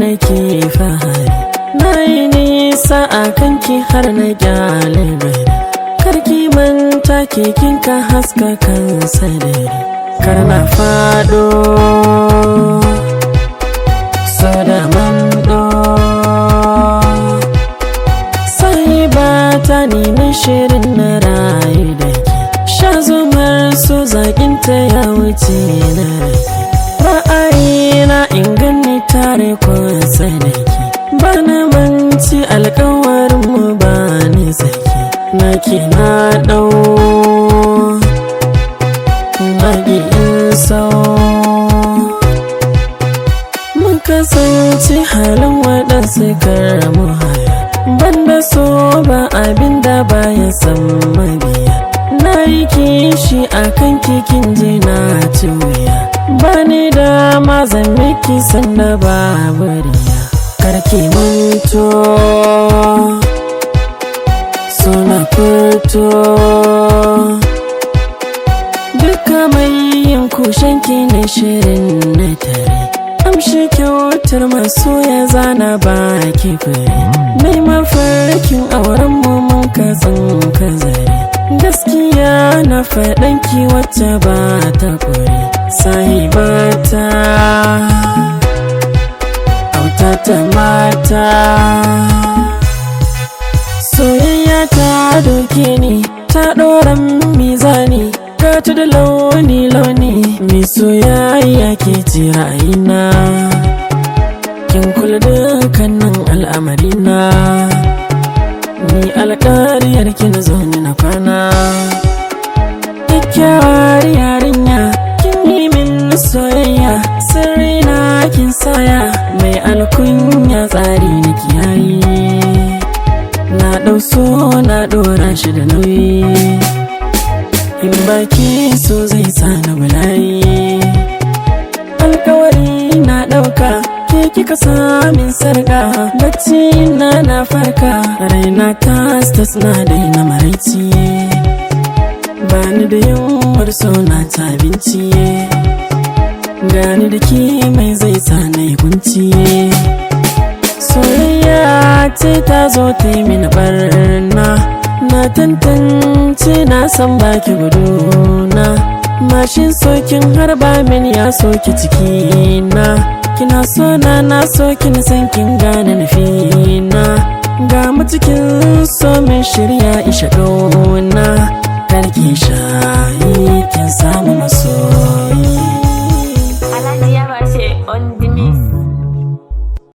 nake fahari, na yi nisa a kanki har na gyale bari. Karki manta kekin ka haska kan sadari, kar na fado so da mando. Sahibata ni na shirin na rayu da ke, sha zumar so zaƙinta ya wuce na rake. Ra'ayina in ganni tare kusa da ke, ba na manci alƙawarinmu ba ni zaki. Naki na ɗau nagi in sau, mun kasance halin waɗansu karamu haya. Banda so ba abin da baya san mabiya, na yi kishi a kan kikin je na ci wuya. Ba ni dama zan miki sanda babu riya, karki manto suna furto. Duka mai yin kushenki na shirin na tare, amshi kyautar masoya zana baki fure. Mai mafarkin auren mu mun ka zare, gaskiya na faɗanki wacce ba ta kure. Sahibata auta ta mata, soyayya ta doke ni ta ɗoran mizani, ka ta da launi mai soyayya ke ji ra'ayina. Kin kula dukkanin al'amarina, ni alƙariyar kin zo ni na kwana. Kyakkyawar yarinya kin yi min soyayya, sirrina kin saya, mai alkunya tsari na kiyaye. Na ɗau so na ɗora shi da nauyi, in baki so zai tsana bala'i. Alkawari na ɗauka, ke kika samin sarka, bacci na farka, raina tas na daina maraici. Bani da yunwar so na ta abinci, gani da ke mai zai tsana ya kunci. Soyayya ce ta zo ta yi mini barna, na tantance na san baki guduna. Mashin sokin harba min ya soki cikina, kina so na so kin san kin gane nufina. Ga mu cikin so min shirya isha ƙauna,